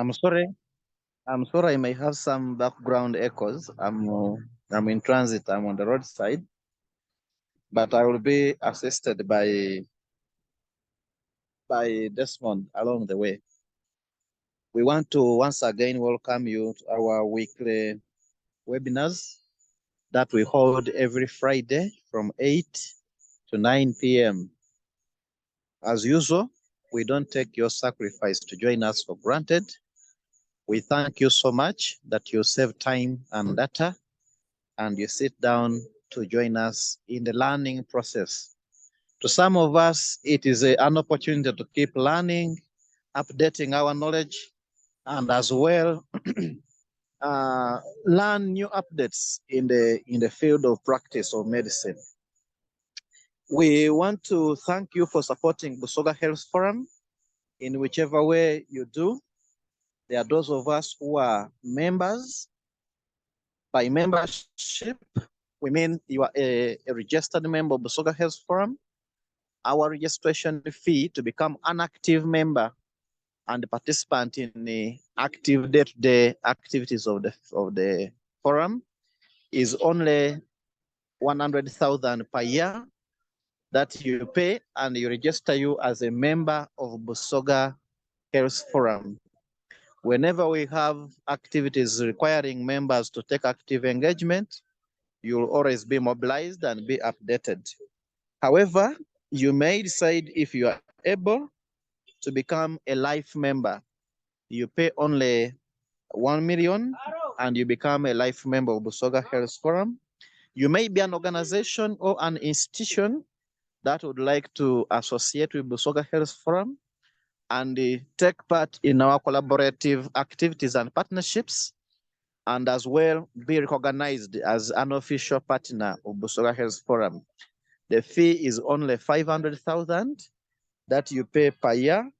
I'm sorry. I'm sorry. I may have some background echoes. I'm in transit. I'm on the roadside, but I will be assisted by Desmond along the way. We want to once again welcome you to our weekly webinars that we hold every Friday from 8 to 9 p.m. As usual, we don't take your sacrifice to join us for granted. We thank you so much that you save time and data and you sit down to join us in the learning process. To some of us, it is an opportunity to keep learning, updating our knowledge, and as well learn new updates in the field of practice of medicine. We want to thank you for supporting Busoga Health Forum in whichever way you do. There are those of us who are members. By membership, we mean you are a registered member of Busoga Health Forum. Our registration fee to become an active member and participant in the active day-to-day activities of the forum is only 100,000 per year that you pay, and you register you as a member of Busoga Health Forum. Whenever we have activities requiring members to take active engagement, you'll always be mobilized and be updated. However, you may decide if you are able to become a life member. You pay only 1 million and you become a life member of Busoga Health Forum. You may be an organization or an institution that would like to associate with Busoga Health Forum and take part in our collaborative activities and partnerships, and as well be recognized as an official partner of Busoga Health Forum. The fee is only 500,000 that you pay per year,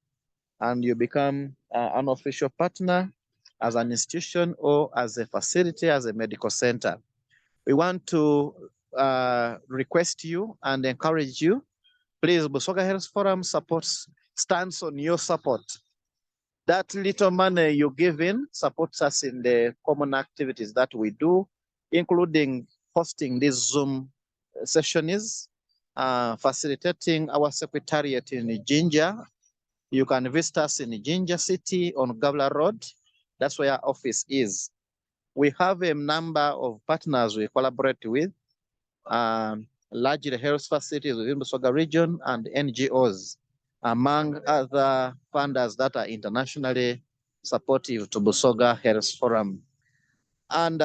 and you become an official partner as an institution or as a facility, as a medical center. We want to request you and encourage you. Please, Busoga Health Forum stands on your support. That little money you give in supports us in the common activities that we do, including hosting this Zoom sessions, facilitating our secretariat in Jinja. You can visit us in Jinja City on Gavla Road. That's where our office is. We have a number of partners we collaborate with, largely health facilities within the Busoga region and NGOs, among other funders that are internationally supportive to Busoga Health Forum. And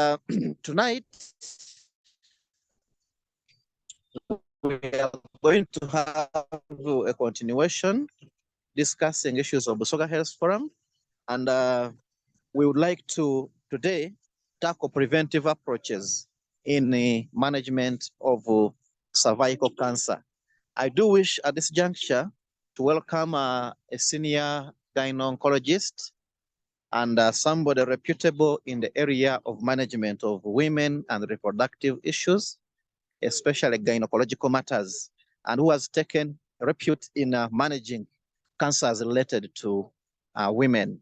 tonight, we are going to have a continuation discussing issues of Busoga Health Forum. And we would like to today tackle preventive approaches in the management of cervical cancer. I do wish at this juncture to welcome a senior gynaecologist and somebody reputable in the area of management of women and reproductive issues, especially gynecological matters, and who has taken repute in managing cancers related to women.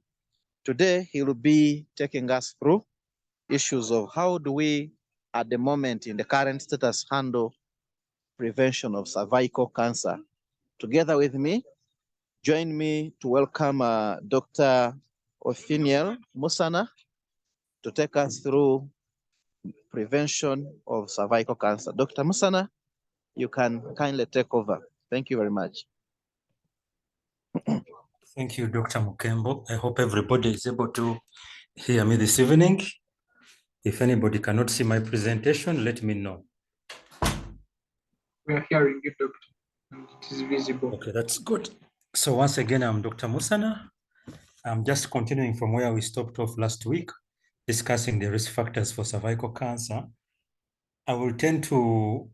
Today, he will be taking us through issues of how do we, at the moment in the current status, handle prevention of cervical cancer. Together with me, join me to welcome Dr. Othiniel Musana to take us through prevention of cervical cancer. Dr. Musana, you can kindly take over. Thank you very much. Thank you, Dr. Mukembo. I hope everybody is able to hear me this evening. If anybody cannot see my presentation, let me know. We are hearing you, Doctor, and it is visible. Okay, that's good. So once again, I'm Dr. Musana. I'm just continuing from where we stopped off last week, discussing the risk factors for cervical cancer. I will tend to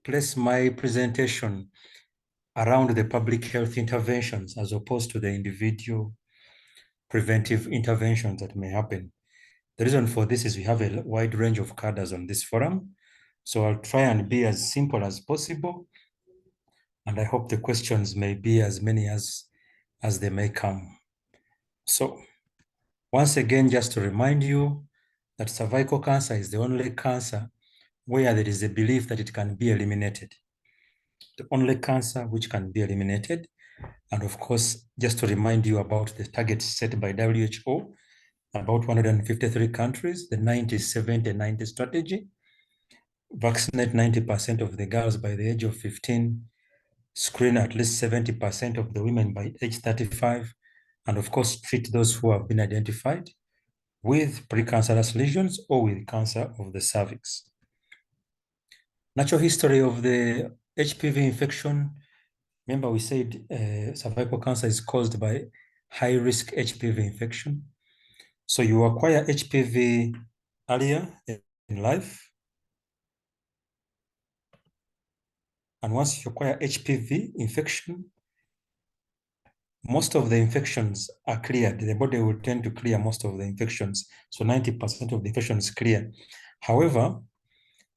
place my presentation around the public health interventions as opposed to the individual preventive interventions that may happen. The reason for this is we have a wide range of cadres on this forum. So I'll try and be as simple as possible. And I hope the questions may be as many as they may come. So Once again, just to remind you that cervical cancer is the only cancer where there is a belief that it can be eliminated. The only cancer which can be eliminated. And of course, just to remind you about the targets set by WHO, about 153 countries, the 90-70-90 strategy, vaccinate 90% of the girls by the age of 15, screen at least 70% of the women by age 35, and of course, treat those who have been identified with precancerous lesions or with cancer of the cervix. Natural history of the HPV infection. Remember, we said cervical cancer is caused by high-risk HPV infection. So you acquire HPV earlier in life. And once you acquire HPV infection, most of the infections are cleared. The body will tend to clear most of the infections. So 90% of the infections clear. However,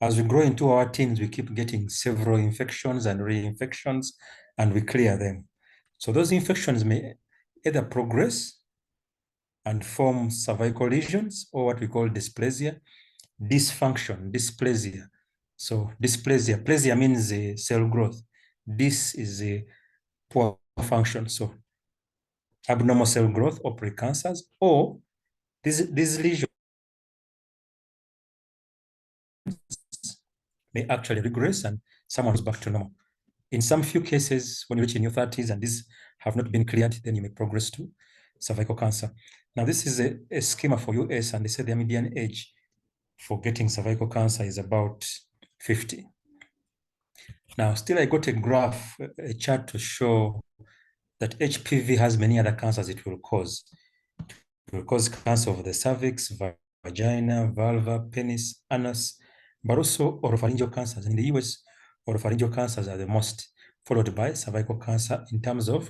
as we grow into our teens, we keep getting several infections and reinfections, and we clear them. So those infections may either progress and form cervical lesions, or what we call dysplasia, dysplasia. So plasia means cell growth. This is a poor function. So abnormal cell growth or precancers, or these lesions may actually regress and someone is back to normal. In some few cases, when you reach in your 30s and these have not been cleared, then you may progress to cervical cancer. Now, this is a schema for US, and they say the median age for getting cervical cancer is about 50. Now, still I got a graph, a chart to show that HPV has many other cancers it will cause. It will cause cancer of the cervix, vagina, vulva, penis, anus, but also oropharyngeal cancers. In the US, oropharyngeal cancers are the most, followed by cervical cancer in terms of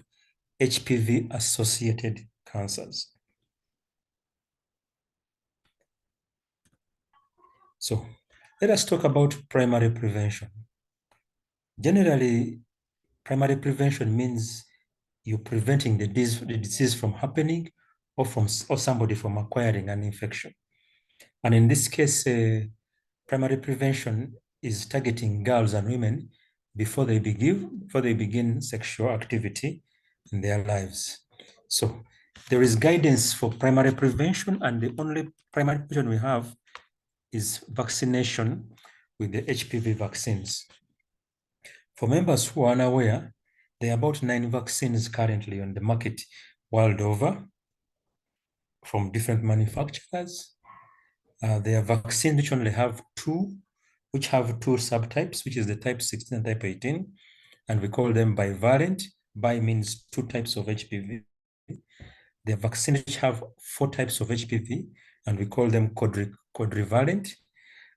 HPV-associated cancers. So let us talk about primary prevention. Generally, primary prevention means you're preventing the disease from happening or somebody from acquiring an infection. And in this case, primary prevention is targeting girls and women before they begin sexual activity in their lives. So there is guidance for primary prevention, and the only primary prevention we have is vaccination with the HPV vaccines. For members who are unaware, there are about 9 vaccines currently on the market world over from different manufacturers. There are vaccines which only have two subtypes, which is the type 16 and type 18, and we call them bivalent. Bi means 2 types of HPV. There are vaccines which have 4 types of HPV, and we call them quadrivalent.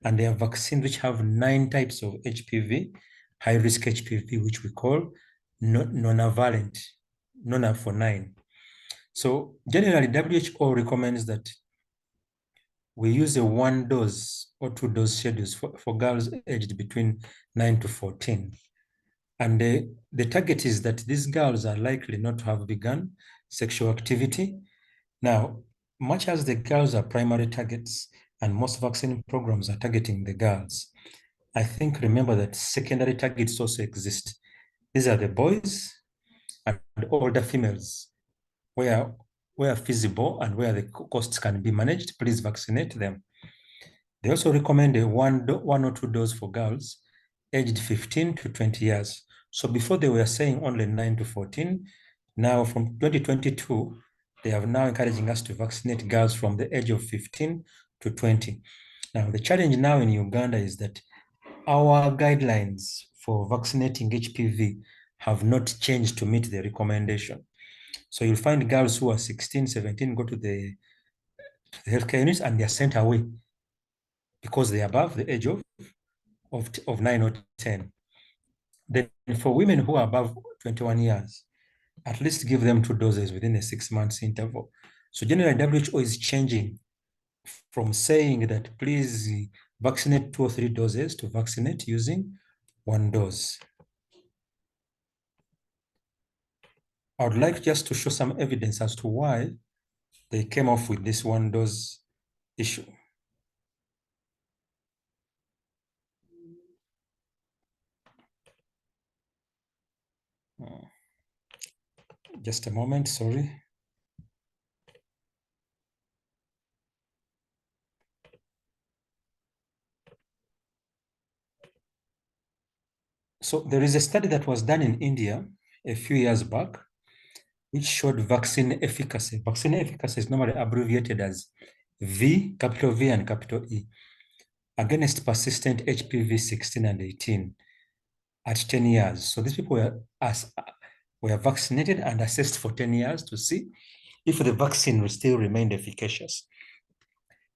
And there are vaccines which have 9 types of HPV, high-risk HPV, which we call nonavalent, nona for 9. So generally, WHO recommends that we use a 1 dose or 2 dose schedules for girls aged between 9 to 14. And the target is that these girls are likely not to have begun sexual activity. Now, much as the girls are primary targets and most vaccine programs are targeting the girls, I think remember that secondary targets also exist. These are the boys and older females where feasible and where the costs can be managed, please vaccinate them. They also recommend a 1 or 2 dose for girls aged 15 to 20 years. So before they were saying only 9 to 14, now from 2022, they are now encouraging us to vaccinate girls from the age of 15 to 20. Now, the challenge now in Uganda is that our guidelines for vaccinating HPV have not changed to meet the recommendation. So you'll find girls who are 16, 17 go to the healthcare units and they're sent away because they're above the age of 9 or 10. Then for women who are above 21 years, at least give them 2 doses within a 6 months interval. So generally, WHO is changing from saying that please vaccinate 2 or 3 doses to vaccinate using 1 dose. I would like just to show some evidence as to why they came off with this one dose issue. Just a moment, sorry. So there is a study that was done in India a few years back, which showed vaccine efficacy. Vaccine efficacy is normally abbreviated as V, capital V and capital E, against persistent HPV 16 and 18 at 10 years. So these people were vaccinated and assessed for 10 years to see if the vaccine will still remain efficacious.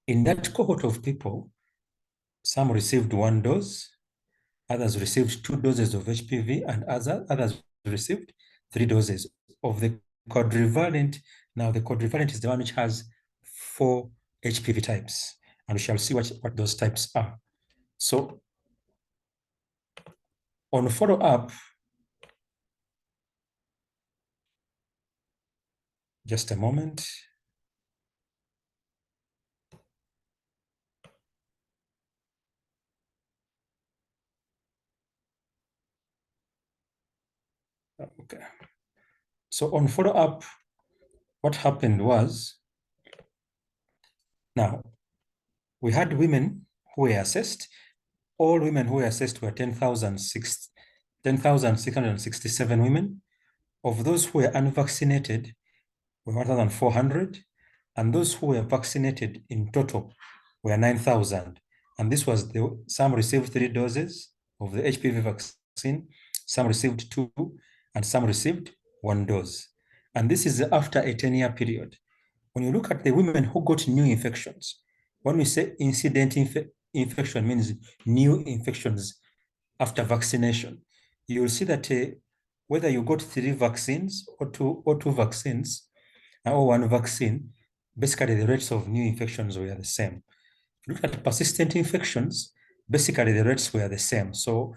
In that cohort of people, some received 1 dose, others received 2 doses of HPV, and others received 3 doses of the quadrivalent. Now, the quadrivalent is the one which has 4 HPV types, and we shall see what those types are. So, on follow-up, just a moment. Okay. So on follow-up, what happened was, now, we had women who were assessed. All women who were assessed were 10,667 women. Of those who were unvaccinated were 1,400, and those who were vaccinated in total were 9,000. And this was some received 3 doses of the HPV vaccine, some received 2, and some received 1 dose. And this is after a 10-year period. When you look at the women who got new infections, when we say incident infection means new infections after vaccination, you will see that whether you got 3 vaccines or two vaccines or 1 vaccine, basically the rates of new infections were the same. If you look at persistent infections, basically the rates were the same. So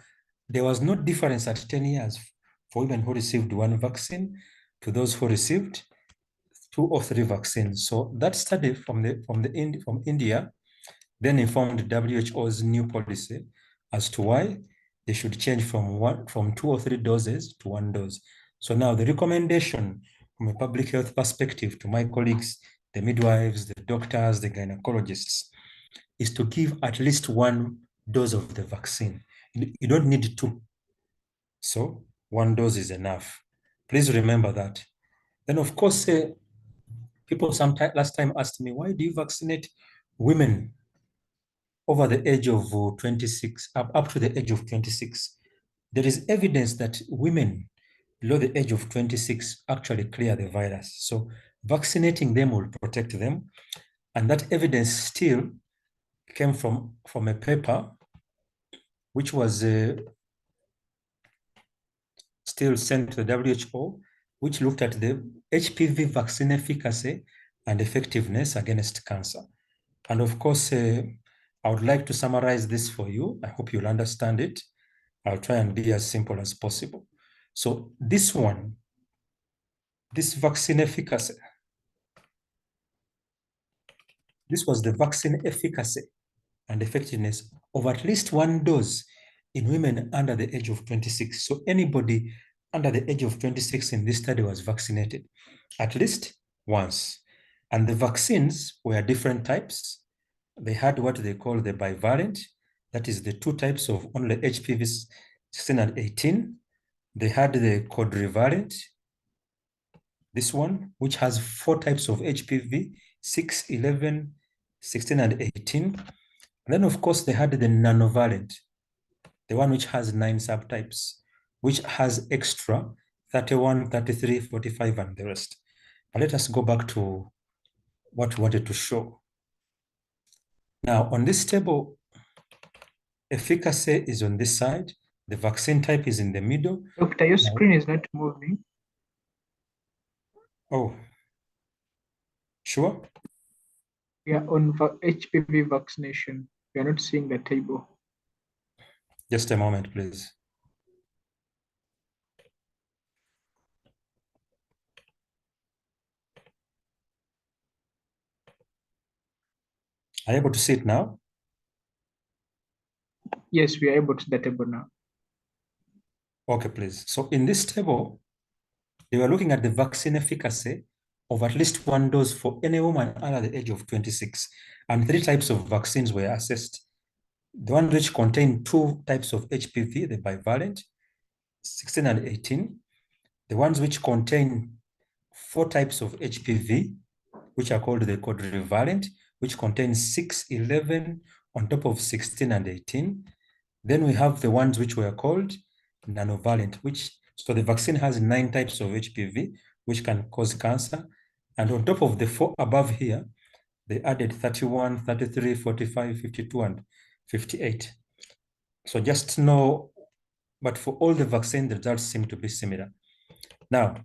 there was no difference at 10 years for women who received 1 vaccine to those who received 2 or 3 vaccines. So that study from India then informed WHO's new policy as to why they should change from 2 or 3 doses to 1 dose. So now the recommendation from a public health perspective to my colleagues, the midwives, the doctors, the gynecologists, is to give at least 1 dose of the vaccine. You don't need 2. So 1 dose is enough. Please remember that. Then of course, people last time asked me, why do you vaccinate women over the age of 26, up to the age of 26? There is evidence that women below the age of 26 actually clear the virus. So vaccinating them will protect them. And that evidence still came from a paper which was still sent to the WHO, which looked at the HPV vaccine efficacy and effectiveness against cancer. And of course, I would like to summarize this for you. I hope you'll understand it. I'll try and be as simple as possible. So this vaccine efficacy, this was the vaccine efficacy and effectiveness of at least 1 dose in women under the age of 26. So anybody under the age of 26 in this study was vaccinated at least once. And the vaccines were different types. They had what they call the bivalent, that is the 2 types of only HPV 16 and 18. They had the quadrivalent, this one, which has 4 types of HPV, 6, 11, 16, and 18. And then, of course, they had the nanovalent, the one which has 9 subtypes, which has extra 31, 33, 45, and the rest. But let us go back to what we wanted to show. Now, on this table, efficacy is on this side. The vaccine type is in the middle. Doctor, your screen is not moving. Oh, sure. Yeah, on HPV vaccination, we are not seeing the table. Just a moment, please. Are you able to see it now? Yes, we are able to see the table now. Okay, please. So in this table, they were looking at the vaccine efficacy of at least one dose for any woman under the age of 26. And 3 types of vaccines were assessed. The ones which contain 2 types of HPV, the bivalent, 16 and 18. The ones which contain 4 types of HPV, which are called the quadrivalent, which contains 6, 11 on top of 16 and 18. Then we have the ones which were called nanovalent, so the vaccine has 9 types of HPV, which can cause cancer. And on top of the 4 above here, they added 31, 33, 45, 52, and 58. So just know, but for all the vaccines, the results seem to be similar. Now,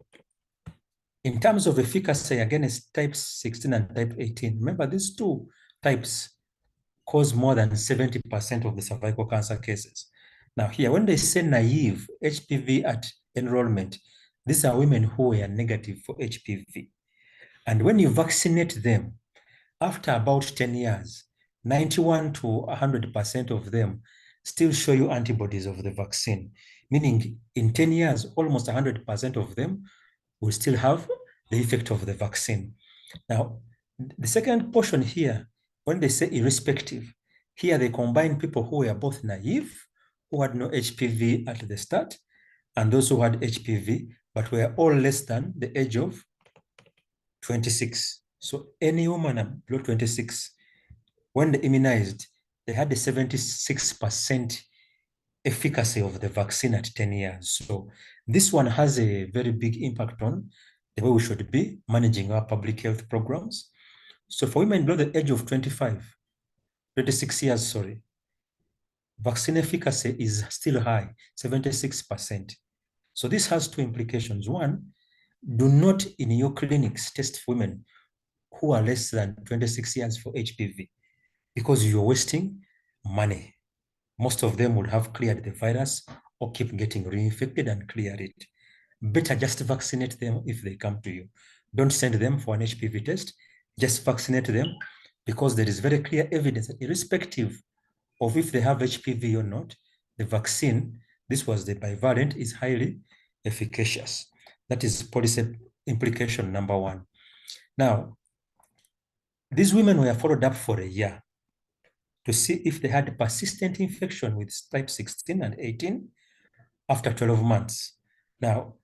in terms of efficacy, again, it's type 16 and type 18. Remember, these 2 types cause more than 70% of the cervical cancer cases. Now here, when they say naive HPV at enrollment, these are women who were negative for HPV. And when you vaccinate them, after about 10 years, 91 to 100% of them still show you antibodies of the vaccine, meaning in 10 years, almost 100% of them will still have the effect of the vaccine. Now, the second portion here, when they say irrespective, here they combine people who were both naive, who had no HPV at the start, and those who had HPV, but were all less than the age of 26. So any woman below 26, when they immunized, they had a 76% efficacy of the vaccine at 10 years. So this one has a very big impact on the way we should be managing our public health programs. So for women below the age of 26 years, sorry, vaccine efficacy is still high, 76%. So this has 2 implications. One, do not in your clinics test women who are less than 26 years for HPV, because you're wasting money. Most of them would have cleared the virus or keep getting reinfected and clear it. Better just vaccinate them if they come to you. Don't send them for an HPV test, just vaccinate them, because there is very clear evidence that irrespective of if they have HPV or not, the vaccine, this was the bivalent, is highly efficacious. That is policy implication number 1. Now, these women were followed up for a year to see if they had persistent infection with type 16 and 18 after 12 months. Now,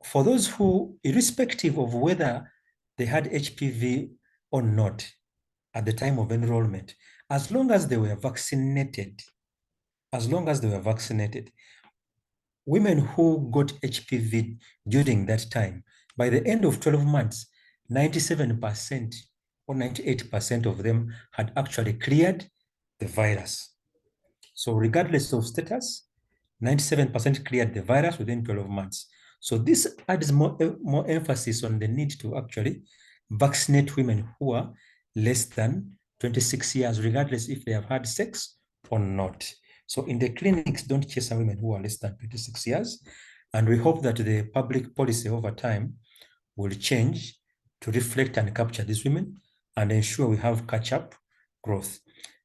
for those who, irrespective of whether they had HPV or not at the time of enrollment, as long as they were vaccinated, women who got HPV during that time, by the end of 12 months, 97% or 98% of them had actually cleared the virus. So regardless of status, 97% cleared the virus within 12 months. So this adds more emphasis on the need to actually vaccinate women who are less than 26 years, regardless if they have had sex or not. So in the clinics, don't chase women who are less than 26 years. And we hope that the public policy over time will change to reflect and capture these women and ensure we have catch-up growth.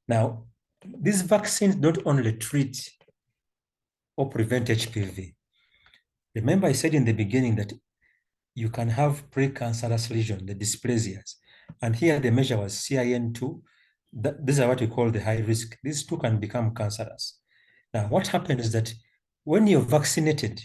Now, these vaccines don't only treat or prevent HPV. Remember, I said in the beginning that you can have precancerous lesion, the dysplasias. And here the measure was CIN2. These are what we call the high risk. These 2 can become cancerous. Now, what happens is that when you're vaccinated,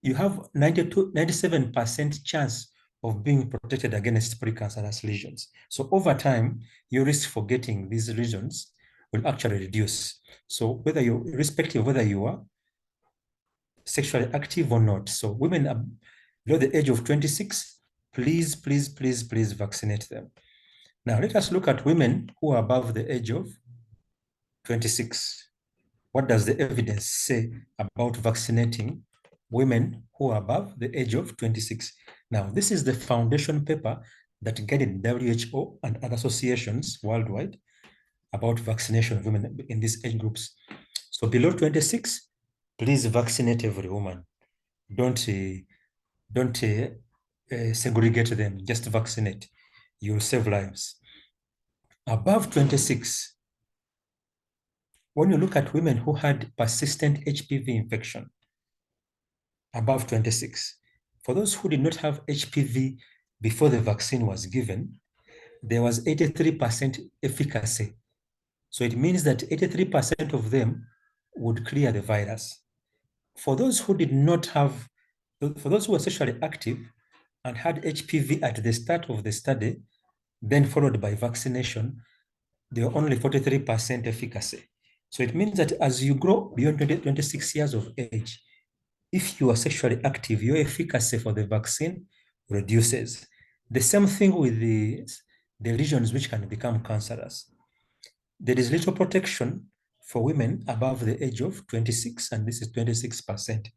you have 97% chance of being protected against precancerous lesions. So over time, your risk for getting these lesions will actually reduce. So whether you, irrespective of whether you are sexually active or not. So women below the age of 26, please vaccinate them. Now let us look at women who are above the age of 26. What does the evidence say about vaccinating women who are above the age of 26? Now, this is the foundation paper that guided WHO and other associations worldwide about vaccination of women in these age groups. So below 26, please vaccinate every woman. Don't segregate them, just vaccinate. you'll save lives. Above 26, when you look at women who had persistent HPV infection, above 26, for those who did not have HPV before the vaccine was given, there was 83% efficacy. So it means that 83% of them would clear the virus. For those who did not have, for those who were sexually active and had HPV at the start of the study, then followed by vaccination, there were only 43% efficacy. So it means that as you grow beyond 26 years of age, if you are sexually active, your efficacy for the vaccine reduces. The same thing with the lesions which can become cancerous. There is little protection for women above the age of 26, and this is 26%.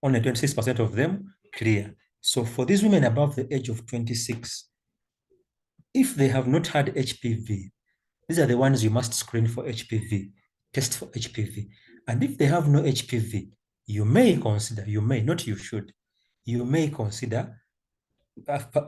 Only 26% of them clear. So for these women above the age of 26, if they have not had HPV, these are the ones you must screen for HPV, test for HPV. And if they have no HPV, you may consider, you may, not you should, you may consider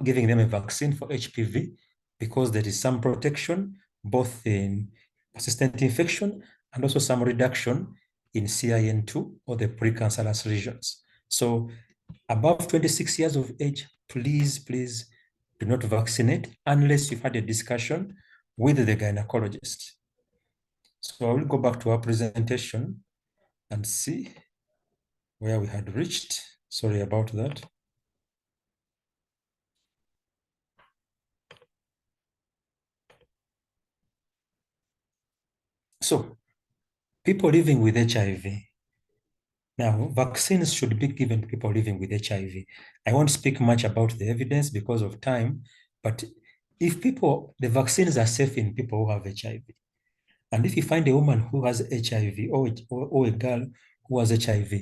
giving them a vaccine for HPV because there is some protection both in persistent infection and also some reduction in CIN2 or the precancerous lesions. So above 26 years of age, please do not vaccinate unless you've had a discussion with the gynecologist. So I will go back to our presentation and see where we had reached. Sorry about that. So people living with HIV. Now, vaccines should be given to people living with HIV. I won't speak much about the evidence because of time, but if the vaccines are safe in people who have HIV. And if you find a woman who has HIV or a girl who has HIV,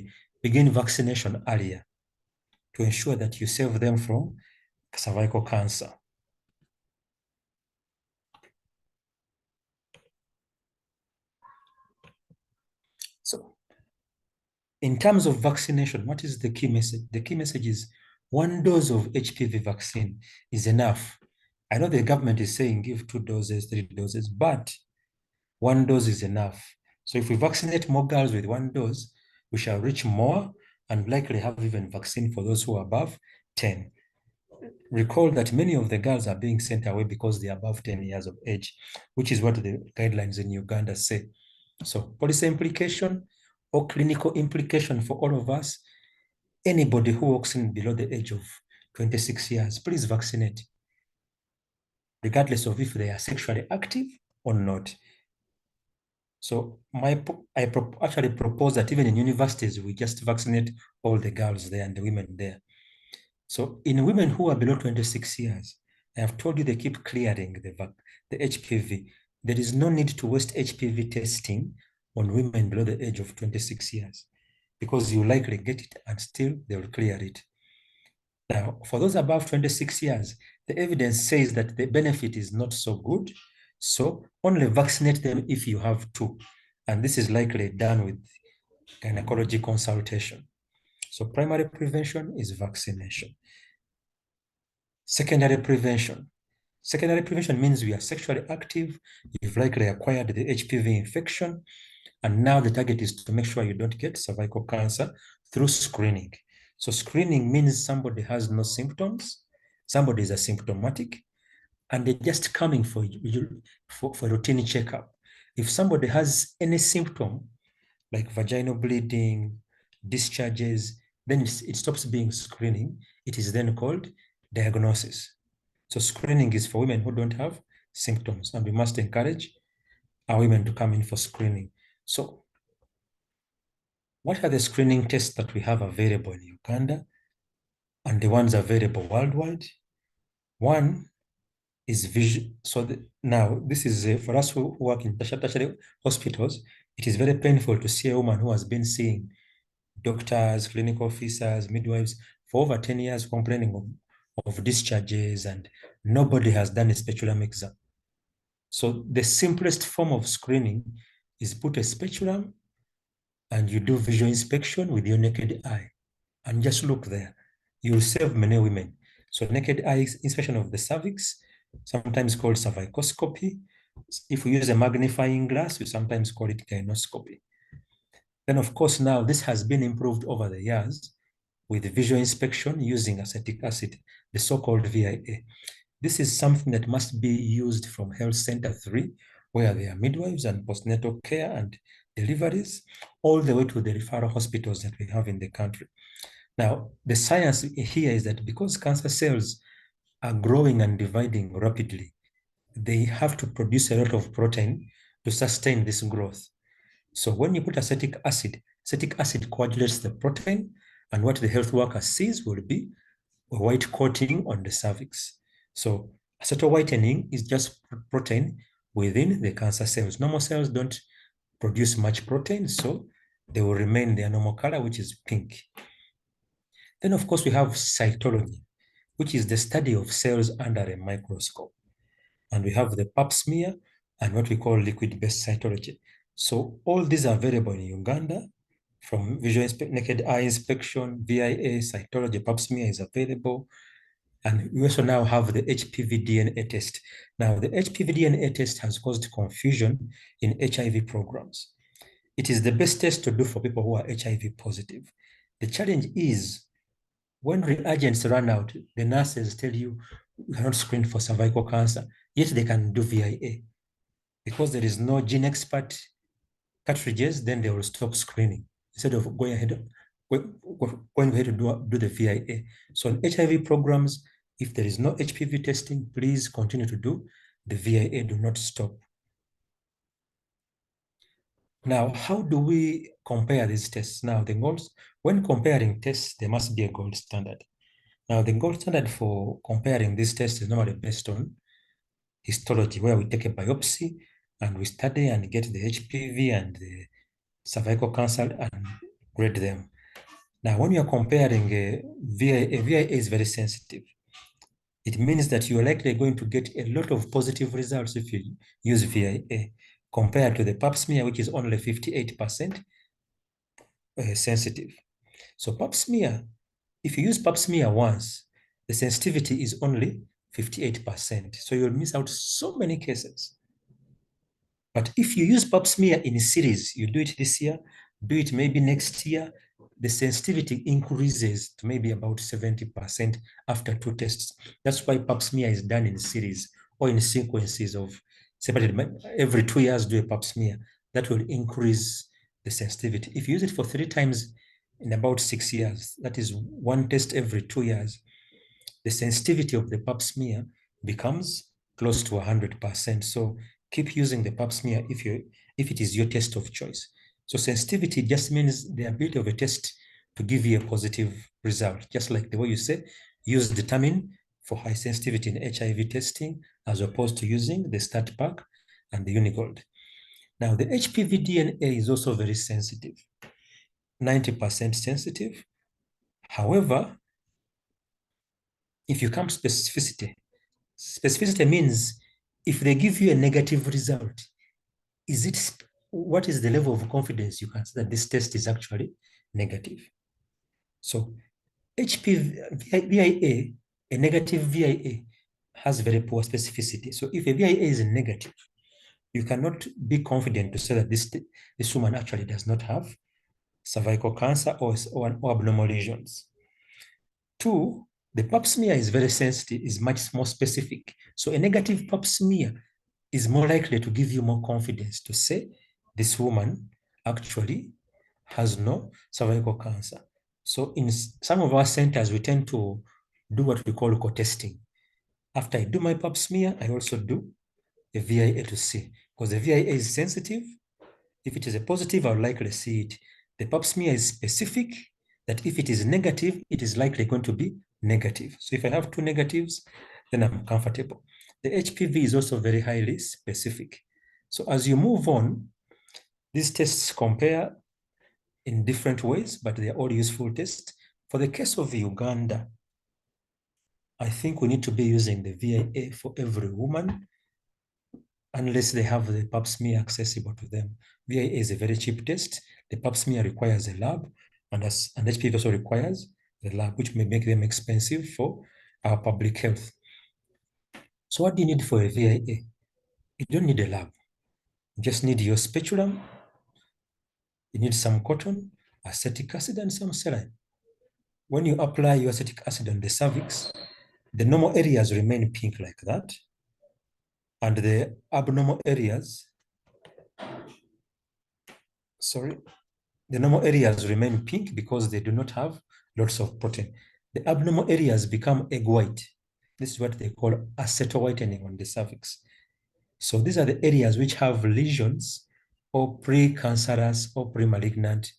begin vaccination earlier to ensure that you save them from cervical cancer. So in terms of vaccination, what is the key message? The key message is 1 dose of HPV vaccine is enough. I know the government is saying give 2 doses, 3 doses, but 1 dose is enough. So if we vaccinate more girls with 1 dose, we shall reach more and likely have even vaccine for those who are above 10. Recall that many of the girls are being sent away because they are above 10 years of age, which is what the guidelines in Uganda say. So policy implication or clinical implication for all of us, anybody who walks in below the age of 26 years, please vaccinate, regardless of if they are sexually active or not. So I actually propose that even in universities, we just vaccinate all the girls there and the women there. So in women who are below 26 years, I have told you they keep clearing the HPV. There is no need to waste HPV testing on women below the age of 26 years because you likely get it and still they will clear it. Now, for those above 26 years, the evidence says that the benefit is not so good. So only vaccinate them if you have to. And this is likely done with gynecology consultation. So primary prevention is vaccination. Secondary prevention. Secondary prevention means we are sexually active, you've likely acquired the HPV infection, and now the target is to make sure you don't get cervical cancer through screening. So screening means somebody has no symptoms, somebody is asymptomatic, and they're just coming for routine checkup. If somebody has any symptom, like vaginal bleeding, discharges, then it stops being screening. It is then called diagnosis. So screening is for women who don't have symptoms, and we must encourage our women to come in for screening. So what are the screening tests that we have available in Uganda and the ones available worldwide? One is visual. So now this is for us who work in tertiary hospitals, it is very painful to see a woman who has been seeing doctors, clinical officers, midwives for over 10 years complaining of discharges, and nobody has done a speculum exam. So the simplest form of screening is put a speculum and you do visual inspection with your naked eye and just look there. You'll save many women. So naked eye inspection of the cervix, sometimes called cervicoscopy. If we use a magnifying glass, we sometimes call it gynoscopy. Then, of course, now this has been improved over the years with visual inspection using acetic acid, the so-called VIA. This is something that must be used from Health Center 3, where there are midwives and postnatal care and deliveries, all the way to the referral hospitals that we have in the country. Now, the science here is that because cancer cells are growing and dividing rapidly, they have to produce a lot of protein to sustain this growth. So when you put acetic acid coagulates the protein, and what the health worker sees will be a white coating on the cervix. So acetyl whitening is just protein within the cancer cells. Normal cells don't produce much protein, so they will remain their normal color, which is pink. Then, of course, we have cytology, which is the study of cells under a microscope. And we have the pap smear and what we call liquid-based cytology. So all these are available in Uganda from naked eye inspection, VIA, cytology, pap smear is available. And we also now have the HPV DNA test. Now, the HPV DNA test has caused confusion in HIV programs. It is the best test to do for people who are HIV positive. The challenge is when reagents run out, the nurses tell you cannot screen for cervical cancer, yet they can do VIA. Because there is no gene expert cartridges, then they will stop screening instead of going ahead to do the VIA. So in HIV programs, if there is no HPV testing, please continue to do the VIA, do not stop. Now, how do we compare these tests? Now, when comparing tests, there must be a gold standard. Now, the gold standard for comparing these tests is normally based on histology, where we take a biopsy and we study and get the HPV and the cervical cancer and grade them. Now, when you're comparing a VIA is very sensitive. It means that you're likely going to get a lot of positive results if you use VIA compared to the pap smear, which is only 58% sensitive. So pap smear, if you use pap smear once, the sensitivity is only 58%. So you'll miss out so many cases. But if you use pap smear in a series, you do it this year, do it maybe next year, the sensitivity increases to maybe about 70% after 2 tests. That's why pap smear is done in series or in sequences of separated. Every 2 years, do a pap smear. That will increase the sensitivity. If you use it for 3 times in about 6 years, that is 1 test every 2 years, the sensitivity of the pap smear becomes close to 100%. So keep using the pap smear if it is your test of choice. So sensitivity just means the ability of a test to give you a positive result, just like the way you say, use determine for high sensitivity in HIV testing, as opposed to using the StatPack and the Unigold. Now, the HPV DNA is also very sensitive, 90% sensitive. However, if you come to specificity means if they give you a negative result, what is the level of confidence you can say that this test is actually negative? So HPV VIA, a negative VIA has very poor specificity. So if a VIA is negative, you cannot be confident to say that this woman actually does not have cervical cancer or abnormal lesions. 2, the pap smear is very sensitive, is much more specific. So a negative pap smear is more likely to give you more confidence to say this woman actually has no cervical cancer. So in some of our centers, we tend to do what we call co-testing. After I do my pap smear, I also do a VIA to see, because the VIA is sensitive. If it is a positive, I'll likely see it. The pap smear is specific, that if it is negative, it is likely going to be negative. So if I have 2 negatives, then I'm comfortable. The HPV is also very highly specific. So as you move on, these tests compare in different ways, but they are all useful tests. For the case of Uganda, I think we need to be using the VIA for every woman, unless they have the pap smear accessible to them. VIA is a very cheap test. The pap smear requires a lab, and HPV also requires the lab, which may make them expensive for our public health. So what do you need for a VIA? You don't need a lab. You just need your speculum. You need some cotton, acetic acid, and some saline. When you apply your acetic acid on the cervix, the normal areas remain pink like that. And the abnormal areas, the normal areas remain pink because they do not have lots of protein. The abnormal areas become egg white. This is what they call acetal whitening on the cervix. So these are the areas which have lesions or precancerous or premalignant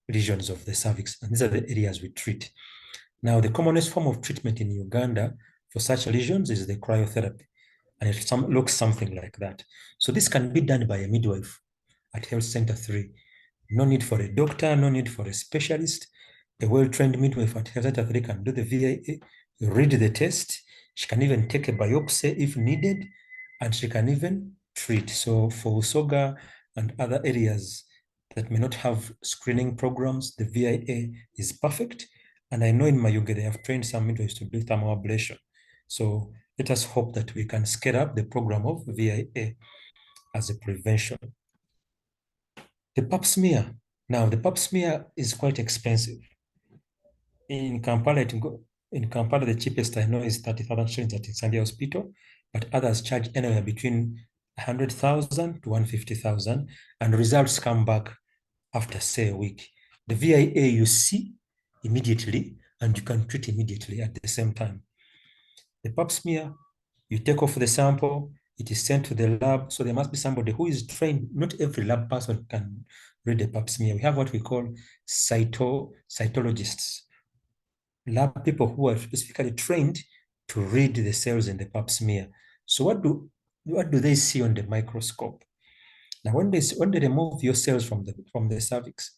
lesions of the cervix. And these are the areas we treat. Now, the commonest form of treatment in Uganda for such lesions is the cryotherapy. And it looks something like that. So this can be done by a midwife at Health Center 3. No need for a doctor, no need for a specialist. A well-trained midwife at Health Center 3 can do the VIA, read the test. She can even take a biopsy if needed, and she can even treat. So for Usoga and other areas that may not have screening programs, the VIA is perfect. And I know in Mayuge, they have trained some midwives to do thermal ablation. So let us hope that we can scale up the program of VIA as a prevention. The pap smear. Now, the pap smear is quite expensive. In Kampala, the cheapest I know is 30,000 shillings at Sandia Hospital, but others charge anywhere between 100,000 to 150,000, and results come back after, say, a week. The VIA you see immediately, and you can treat immediately at the same time. The pap smear, you take off the sample, it is sent to the lab. So there must be somebody who is trained. Not every lab person can read a pap smear. We have what we call cytologists, lab people who are specifically trained to read the cells in the pap smear. So what do they see on the microscope? Now, when they remove your cells from the cervix,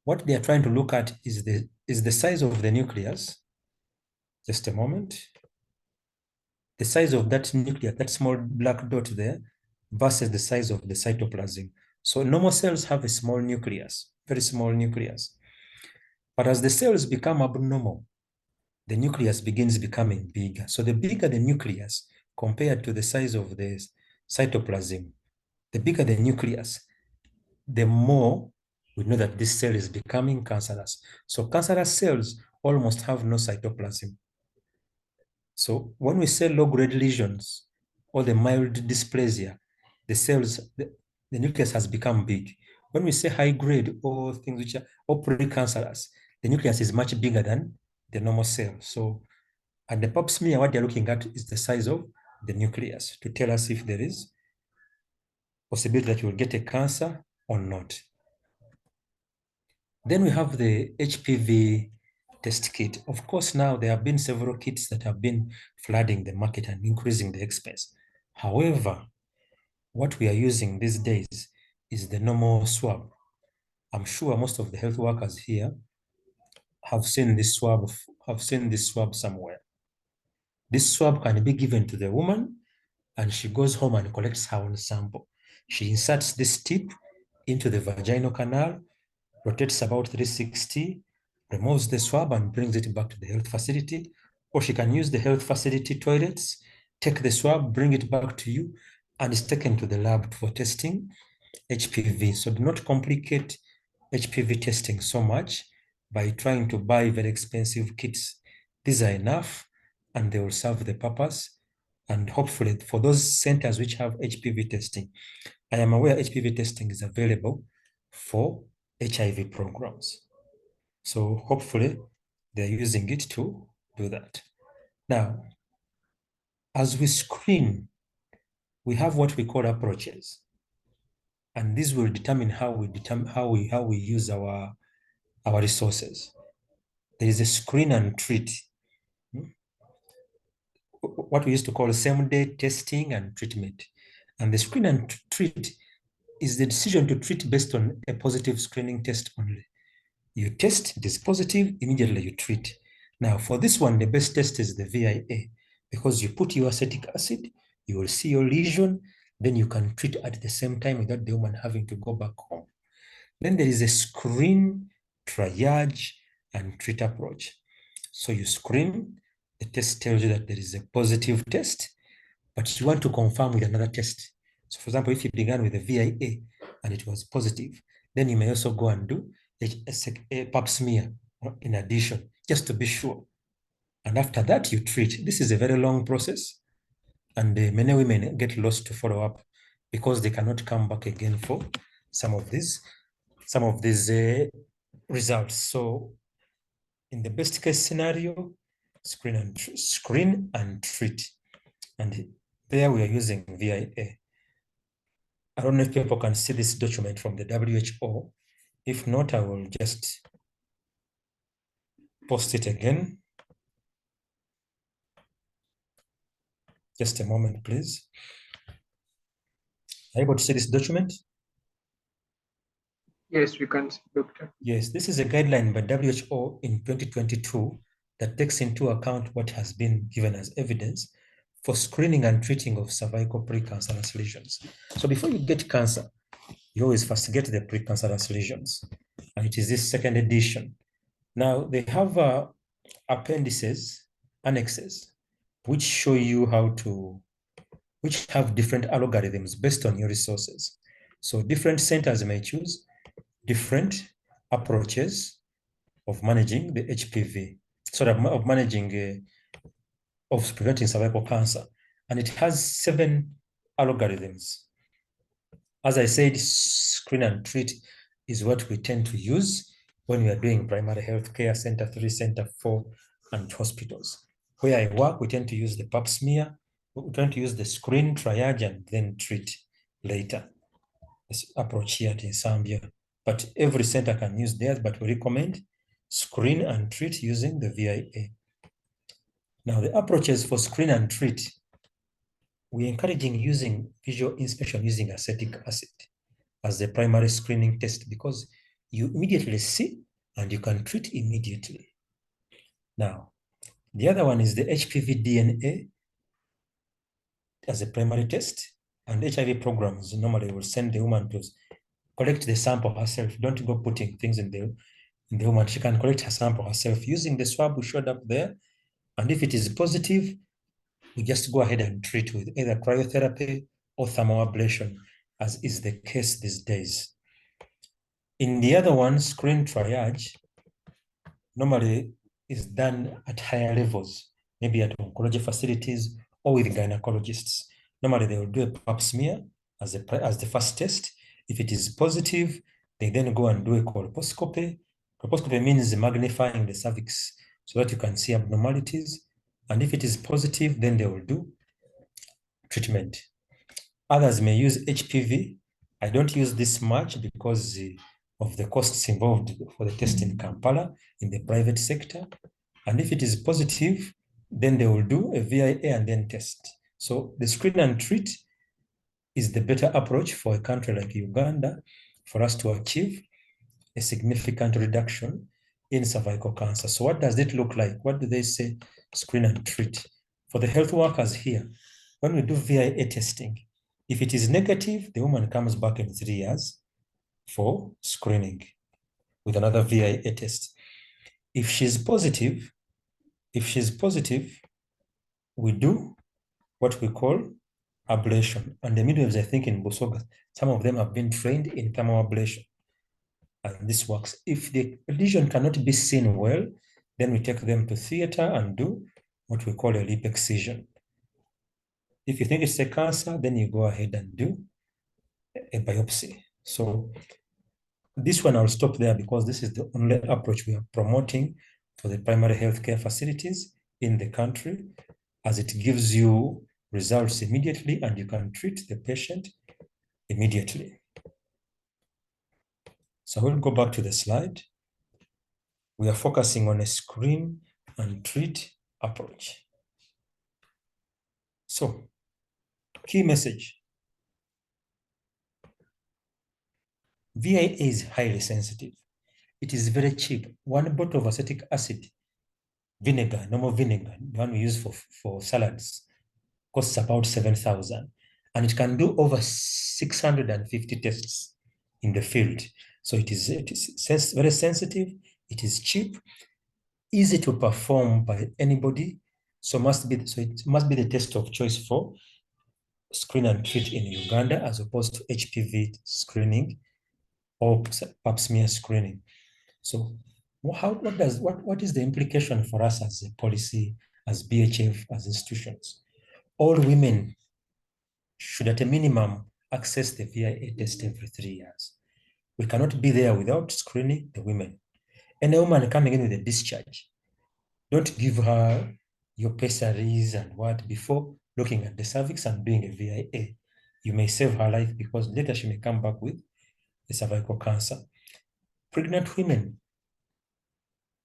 what they are trying to look at is the size of the nucleus. Just a moment. The size of that nucleus, that small black dot there, versus the size of the cytoplasm. So normal cells have a small nucleus, very small nucleus. But as the cells become abnormal, the nucleus begins becoming bigger. So the bigger the nucleus compared to the size of the cytoplasm, the bigger the nucleus, the more we know that this cell is becoming cancerous. So cancerous cells almost have no cytoplasm. So when we say low-grade lesions or the mild dysplasia, the cells, the nucleus has become big. When we say high-grade or things which are or precancerous, the nucleus is much bigger than the normal cell. So at the pap smear, what they're looking at is the size of the nucleus to tell us if there is possibility that you will get a cancer or not. Then we have the HPV test kit. Of course, now there have been several kits that have been flooding the market and increasing the expense. However, what we are using these days is the normal swab. I'm sure most of the health workers here have seen this swab somewhere. This swab can be given to the woman, and she goes home and collects her own sample. She inserts this tip into the vaginal canal, rotates about 360, removes the swab and brings it back to the health facility, or she can use the health facility toilets, take the swab, bring it back to you, and it's taken to the lab for testing HPV. So do not complicate HPV testing so much by trying to buy very expensive kits. These are enough and they will serve the purpose. And hopefully for those centers which have HPV testing, I am aware HPV testing is available for HIV programs. So hopefully they're using it to do that. Now, as we screen, we have what we call approaches. And this will determine how we use our resources. There is a screen and treat. What we used to call same-day testing and treatment. And the screen and treat is the decision to treat based on a positive screening test only. You test, it is positive, immediately you treat. Now, for this one, the best test is the VIA, because you put your acetic acid, you will see your lesion, then you can treat at the same time without the woman having to go back home. Then there is a screen, triage, and treat approach. So you screen, the test tells you that there is a positive test, but you want to confirm with another test. So for example, if you began with a VIA and it was positive, then you may also go and do a pap smear in addition, just to be sure. And after that, you treat. This is a very long process, and many women get lost to follow up because they cannot come back again for some of these results. So in the best case scenario, screen and treat. And there we are using VIA. I don't know if people can see this document from the WHO. If not, I will just post it again. Just a moment, please. Are you able to see this document? Yes, we can, doctor. Yes, this is a guideline by WHO in 2022 that takes into account what has been given as evidence for screening and treating of cervical precancerous lesions. So before you get cancer, you always first get the precancerous lesions, and it is this second edition. Now they have appendices, annexes, which show you how to, which have different algorithms based on your resources. So different centers may choose different approaches of managing the HPV, sort of managing, of preventing cervical cancer. And it has 7 algorithms. As I said, screen and treat is what we tend to use when we are doing primary health care, Center 3, Center 4, and hospitals. Where I work, we tend to use the pap smear, we tend to use the screen, triage, and then treat later. This approach here at Zambia. But every center can use theirs, but we recommend screen and treat using the VIA. Now, the approaches for screen and treat, we're encouraging using visual inspection using acetic acid as the primary screening test, because you immediately see and you can treat immediately. Now, the other one is the HPV DNA as a primary test, and HIV programs normally will send the woman to collect the sample herself. Don't go putting things in the woman. She can collect her sample herself using the swab we showed up there. And if it is positive, we just go ahead and treat with either cryotherapy or thermal ablation, as is the case these days. In the other one, screen triage normally is done at higher levels, maybe at oncology facilities or with gynecologists. Normally, they will do a pap smear as the first test. If it is positive, they then go and do a colposcopy. Colposcopy means magnifying the cervix so that you can see abnormalities. And if it is positive, then they will do treatment. Others may use HPV. I don't use this much because of the costs involved for the test in Kampala in the private sector. And if it is positive, then they will do a VIA and then test. So the screen and treat is the better approach for a country like Uganda for us to achieve a significant reduction in cervical cancer. So what does it look like? What do they say? Screen and treat. For the health workers here, when we do VIA testing, if it is negative, the woman comes back in 3 years for screening with another VIA test. If she's positive, we do what we call ablation. And the midwives, I think in Busoga, some of them have been trained in thermal ablation. And this works. If the lesion cannot be seen well, then we take them to theater and do what we call a lip excision. If you think it's a cancer, then you go ahead and do a biopsy. So this one I'll stop there because this is the only approach we are promoting for the primary healthcare facilities in the country, as it gives you results immediately and you can treat the patient immediately. So we'll go back to the slide. We are focusing on a screen and treat approach. So, key message. VIA is highly sensitive. It is very cheap. 1 bottle of acetic acid, vinegar, normal vinegar, the one we use for salads, costs about 7,000. And it can do over 650 tests in the field. So it is very sensitive, it is cheap, easy to perform by anybody. So it must be the test of choice for screen and treat in Uganda as opposed to HPV screening or pap smear screening. So what is the implication for us as a policy, as BHF, as institutions? All women should at a minimum access the VIA test every 3 years. We cannot be there without screening the women. Any woman coming in with a discharge, don't give her your pessaries and what before looking at the cervix and doing a VIA. You may save her life because later she may come back with a cervical cancer. Pregnant women,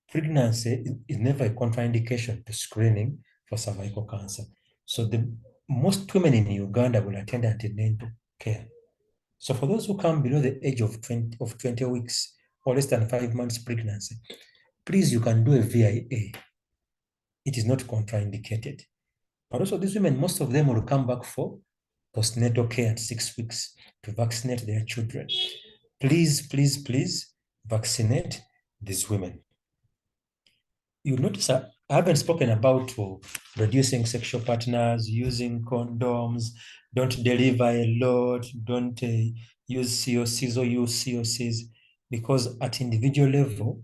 pregnancy is never a contraindication to screening for cervical cancer. So most women in Uganda will attend antenatal care. So for those who come below the age of 20 weeks or less than 5 months pregnancy, please, you can do a VIA. It is not contraindicated. But also these women, most of them will come back for postnatal care at 6 weeks to vaccinate their children. Please, please, please vaccinate these women. You notice I haven't spoken about reducing sexual partners, using condoms, don't deliver a lot, don't use COCs or use COCs, because at individual level,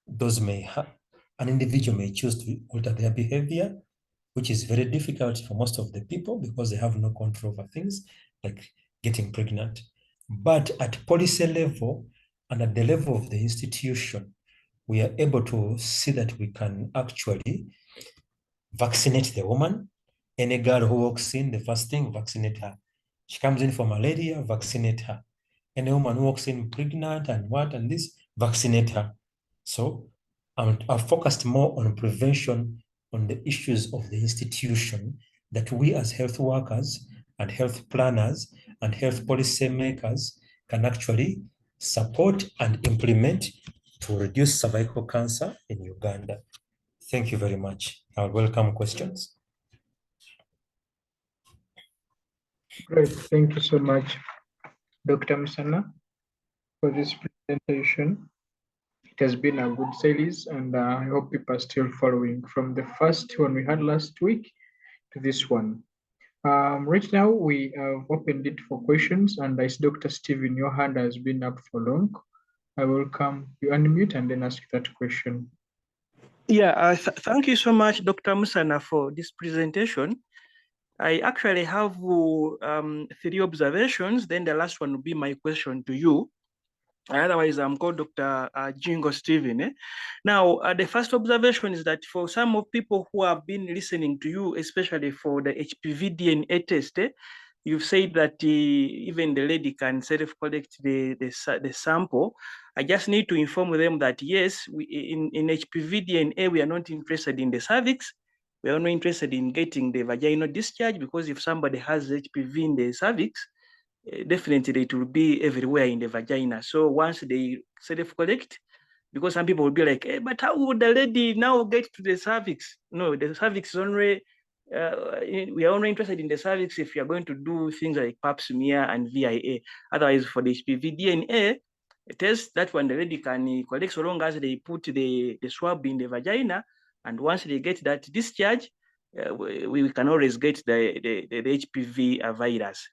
those an individual may choose to alter their behavior, which is very difficult for most of the people because they have no control over things like getting pregnant. But at policy level and at the level of the institution, we are able to see that we can actually vaccinate the woman. Any girl who walks in, the first thing, vaccinate her. She comes in for malaria, vaccinate her. Any woman who walks in pregnant and this, vaccinate her. So I've focused more on prevention, on the issues of the institution that we as health workers and health planners and health policy makers can actually support and implement to reduce cervical cancer in Uganda. Thank you very much. I welcome questions. Great. Thank you so much, Dr. Musana, for this presentation. It has been a good series, and I hope people are still following from the first one we had last week to this one. Right now, we have opened it for questions, and I see Dr. Steven, your hand has been up for long. I will come, you unmute and then ask that question. Yeah, thank you so much, Dr. Musana, for this presentation. I actually have 3 observations, then the last one will be my question to you. Otherwise, I'm called Dr. Jingo Steven. Now, the first observation is that for some of people who have been listening to you, especially for the HPV DNA test, you've said that even the lady can self-collect the sample. I just need to inform them that yes, in HPV DNA, we are not interested in the cervix. We are only interested in getting the vaginal discharge, because if somebody has HPV in the cervix, definitely it will be everywhere in the vagina. So once they self-collect, because some people will be like, hey, but how would the lady now get to the cervix? No, the cervix is only, we are only interested in the cervix if you are going to do things like pap smear and VIA. Otherwise, for the HPV DNA test, that one the lady can collect so long as they put the swab in the vagina. And once they get that discharge, we can always get the HPV virus.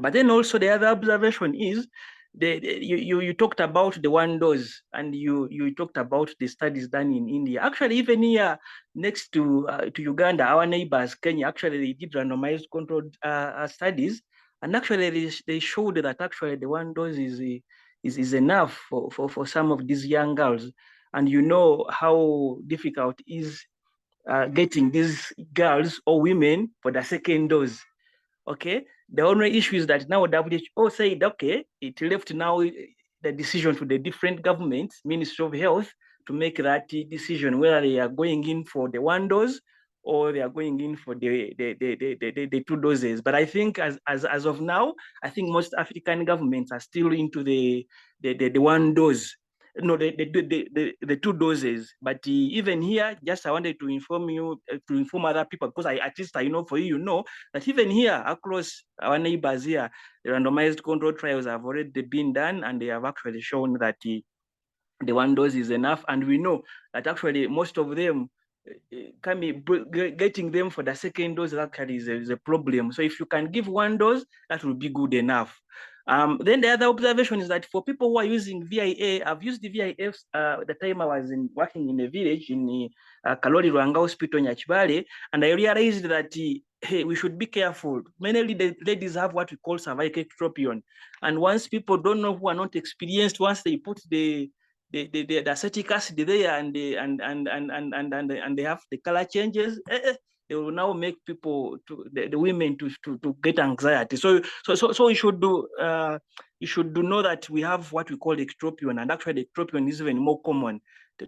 But then also the other observation is you talked about the 1 dose, and you talked about the studies done in India. Actually, even here next to Uganda, our neighbors, Kenya, actually they did randomized controlled studies, and actually they showed that actually the 1 dose is enough for some of these young girls. And you know how difficult it is getting these girls or women for the 2nd dose. Okay, the only issue is that now WHO said, okay, it left now the decision to the different governments, Ministry of Health, to make that decision whether they are going in for the 1 dose or they are going in for the 2 doses. But I think as of now, I think most African governments are still into the 1 dose. No, the 2 doses. But even here, just I wanted to inform you, to inform other people, because at least I know for you, you know, that even here across our neighbors here, the randomized control trials have already been done, and they have actually shown that the 1 dose is enough. And we know that actually most of them getting them for the second dose actually is a problem. So if you can give one dose, that will be good enough. Then the other observation is that for people who are using VIA, I've used the VIF the time I was working in a village in the Kalori Rwanga Hospital in Nyachibale, and I realized that hey, we should be careful. Many ladies have what we call cervical ectropion, and once people don't know, who are not experienced, once they put the acetic acid there and they have the color changes, they will now make people the women to get anxiety. So you should know that we have what we call ectropion, and actually ectropion is even more common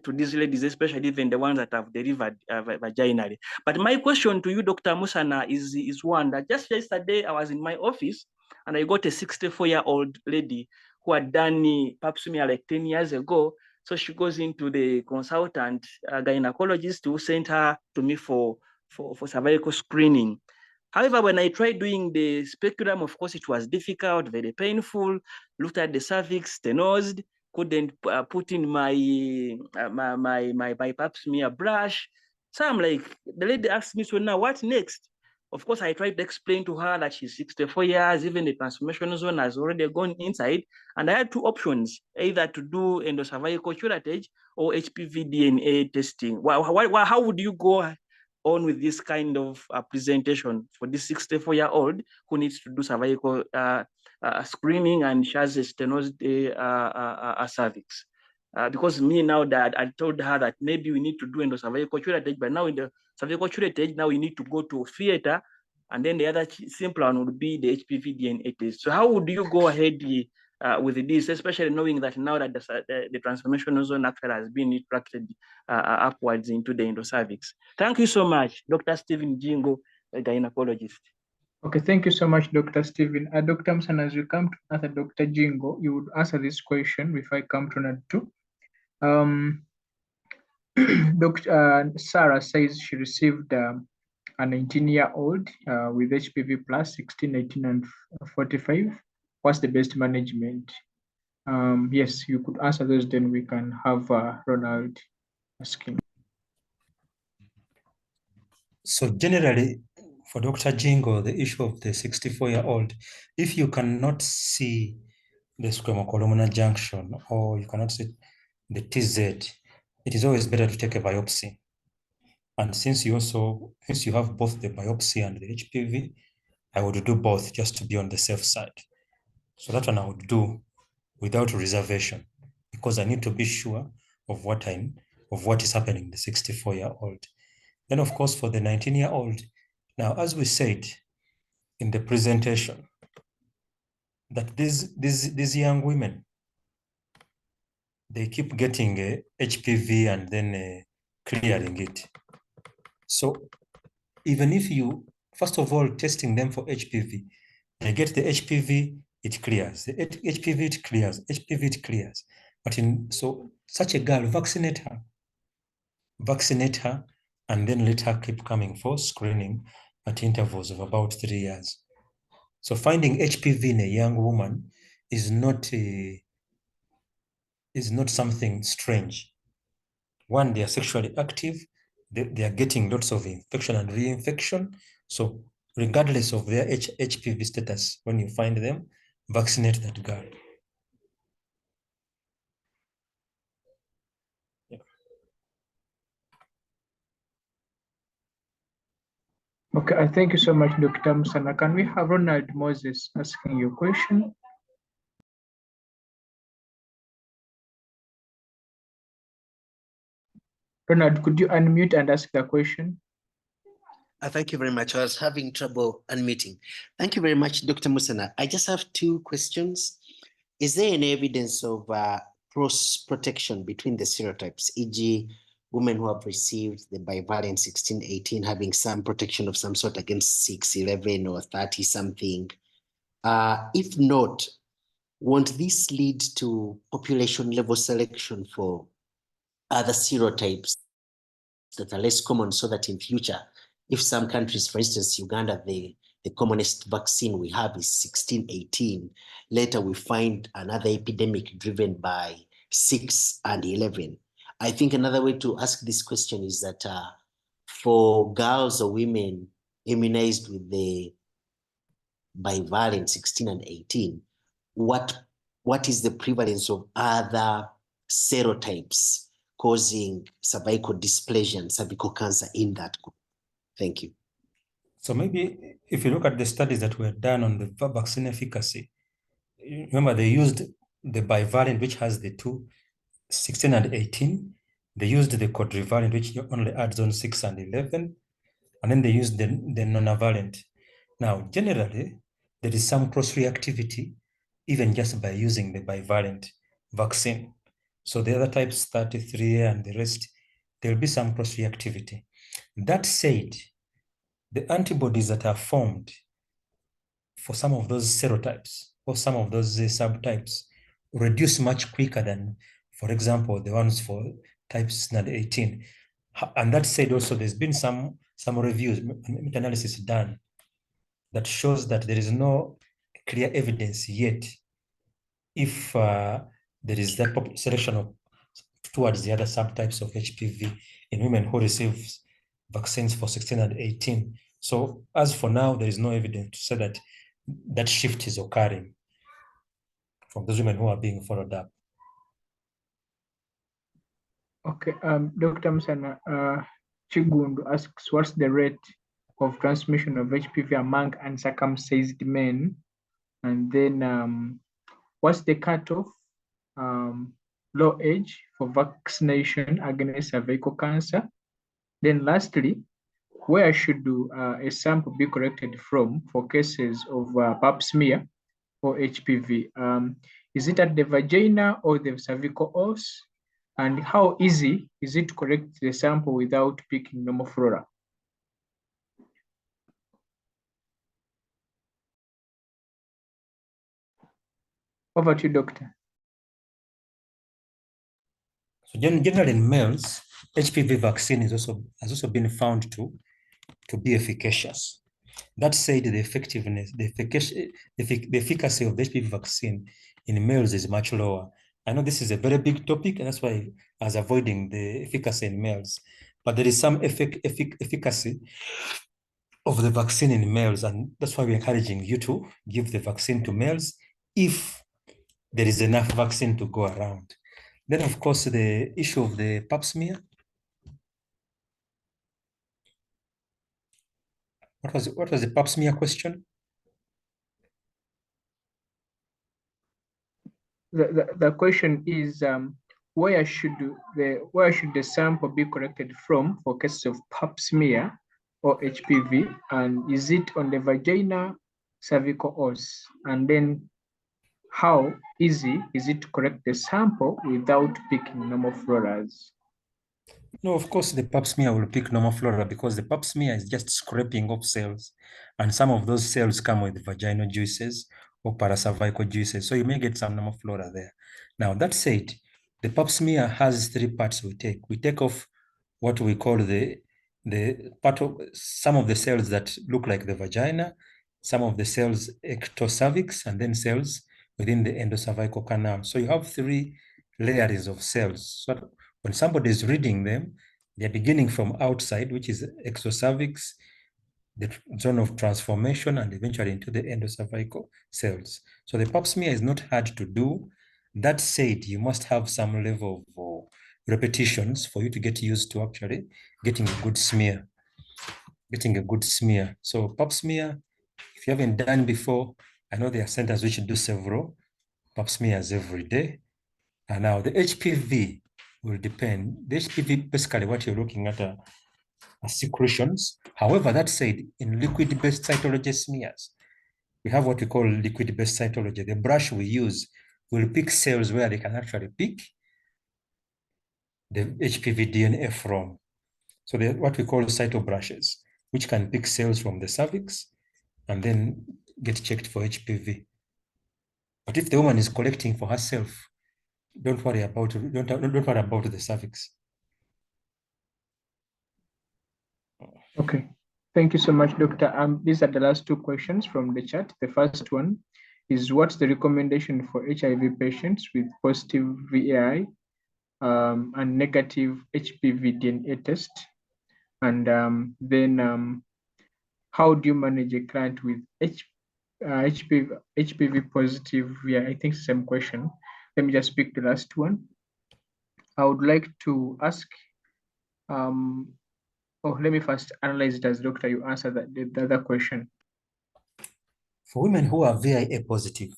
to these ladies, especially even the ones that have delivered vaginally. But my question to you, Dr. Musana, is one that just yesterday I was in my office and I got a 64-year-old lady who had done pap smear like 10 years ago. So she goes into the consultant gynecologist who sent her to me for cervical screening. However, when I tried doing the speculum, of course, it was difficult, very painful. Looked at the cervix, stenosed, couldn't put in my pap smear brush. So I'm like, the lady asked me, so now what next? Of course, I tried to explain to her that she's 64 years, even the transformation zone has already gone inside. And I had two options, either to do endocervical curettage or HPV DNA testing. How would you go on with this kind of presentation for this 64-year-old who needs to do cervical screening and she has a stenosed cervix? Because me now that I told her that maybe we need to do endocervical curettage, but now in the cervical curettage, now we need to go to theater, and then the other simple one would be the HPV DNA test. So how would you go ahead with this, especially knowing that now that the transformational zone actually has been retracted upwards into the endocervix? Thank you so much, Dr. Stephen Jingo, a gynecologist. Okay, thank you so much, Dr. Stephen. Dr. Musana, as you come to answer Dr. Jingo, you would answer this question before I come to another two. Dr. Sarah says she received a 19-year-old with HPV plus 16, 18, and 45. What's the best management? Yes, you could answer those, then we can have Ronald asking. So generally, for Dr. Jingo, the issue of the 64-year-old, if you cannot see the squamocolumnar junction or you cannot see the TZ, it is always better to take a biopsy. And since you have both the biopsy and the HPV, I would do both just to be on the safe side. So that one I would do without reservation because I need to be sure of what is happening in the 64-year-old. Then, of course, for the 19-year-old, now, as we said in the presentation, that these young women, they keep getting a HPV and then clearing it. So even if you, first of all, testing them for HPV, they get the HPV, it clears. The HPV, it clears. HPV, it clears. But so such a girl, vaccinate her, and then let her keep coming for screening at intervals of about 3 years. So finding HPV in a young woman is not something strange. One, they are sexually active. They are getting lots of infection and reinfection. So regardless of their HPV status, when you find them, vaccinate that girl. Yeah. Okay, thank you so much, Dr. Musana. Can we have Ronald Moses asking your question? Ronald, could you unmute and ask the question? Thank you very much. I was having trouble unmuting. Thank you very much, Dr. Musana. I just have two questions. Is there any evidence of cross protection between the serotypes, e.g., women who have received the bivalent 16-18 having some protection of some sort against 6-11 or 30-something? If not, won't this lead to population level selection for other serotypes that are less common, so that in future, if some countries, for instance, Uganda, the commonest vaccine we have is 16-18, later we find another epidemic driven by 6 and 11. I think another way to ask this question is that for girls or women immunized with the bivalent 16 and 18, what is the prevalence of other serotypes causing cervical dysplasia and cervical cancer in that group? Thank you. So maybe if you look at the studies that were done on the vaccine efficacy, remember they used the bivalent, which has the two, 16 and 18. They used the quadrivalent, which only adds on 6 and 11. And then they used the nonavalent. Now, generally, there is some cross-reactivity, even just by using the bivalent vaccine. So the other types, 33 and the rest, there will be some cross-reactivity. That said, the antibodies that are formed for some of those serotypes or some of those subtypes reduce much quicker than, for example, the ones for types 18. And that said, also there's been some reviews, meta-analysis done that shows that there is no clear evidence yet if there is that selection of towards the other subtypes of HPV in women who receive vaccines for 16 and 18. So as for now, there is no evidence to say that that shift is occurring from those women who are being followed up. Okay, Dr. Musana, Chigundu asks, what's the rate of transmission of HPV among uncircumcised men? And then what's the cutoff low age for vaccination against cervical cancer? Then lastly, where should a sample be collected from for cases of pap smear or HPV? Is it at the vagina or the cervical os? And how easy is it to collect the sample without picking normal flora? Over to you, doctor. So generally in males, HPV vaccine has also been found to be efficacious. That said, the effectiveness, the efficacy of the HPV vaccine in males is much lower. I know this is a very big topic, and that's why I was avoiding the efficacy in males. But there is some efficacy of the vaccine in males, and that's why we're encouraging you to give the vaccine to males if there is enough vaccine to go around. Then, of course, the issue of the pap smear. What was the pap smear question? The question is, where should the sample be collected from for cases of pap smear or HPV, and is it on the vagina, cervical os? And then how easy is it to collect the sample without picking normal floras? No, of course, the pap smear will pick normal flora because the pap smear is just scraping off cells, and some of those cells come with vaginal juices or paracervical juices, so you may get some normal flora there. Now, that said, the pap smear has 3 parts we take. We take off what we call the part of some of the cells that look like the vagina, some of the cells ectocervix, and then cells within the endocervical canal. So you have 3 layers of cells. So when somebody is reading them, they're beginning from outside, which is exocervix, the zone of transformation, and eventually into the endocervical cells. So the pap smear is not hard to do. That said, you must have some level of repetitions for you to get used to actually getting a good smear. So pap smear, if you haven't done before, I know there are centers which do several pap smears every day. And now the HPV will depend. The HPV, basically what you're looking at are secretions. However, that said, in liquid-based cytology smears, we have what we call liquid-based cytology. The brush we use will pick cells where they can actually pick the HPV DNA from. So they're what we call cytobrushes, which can pick cells from the cervix and then get checked for HPV. But if the woman is collecting for herself, don't worry about the cervix. Okay, thank you so much, Doctor. These are the last 2 questions from the chat. The first one is, what's the recommendation for HIV patients with positive VAI and negative HPV DNA test? And then how do you manage a client with HPV positive? Yeah, I think same question. Let me just pick the last one. I would like to ask, let me first analyze it as doctor, you answer the other question. For women who are VIA positive,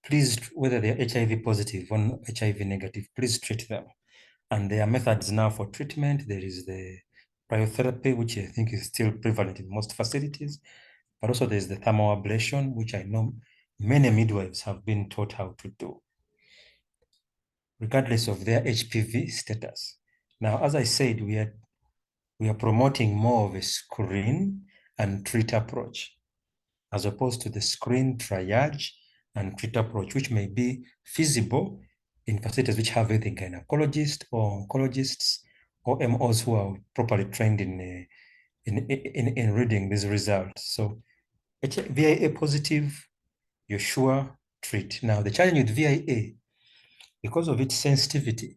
please, whether they're HIV positive or HIV negative, please treat them. And there are methods now for treatment. There is the cryotherapy, which I think is still prevalent in most facilities, but also there's the thermal ablation, which I know many midwives have been taught how to do, regardless of their HPV status. Now, as I said, we are promoting more of a screen and treat approach, as opposed to the screen, triage, and treat approach, which may be feasible in facilities which have either gynecologists or oncologists or MOs who are properly trained in reading these results. So VIA positive, you're sure, treat. Now, the challenge with VIA, because of its sensitivity,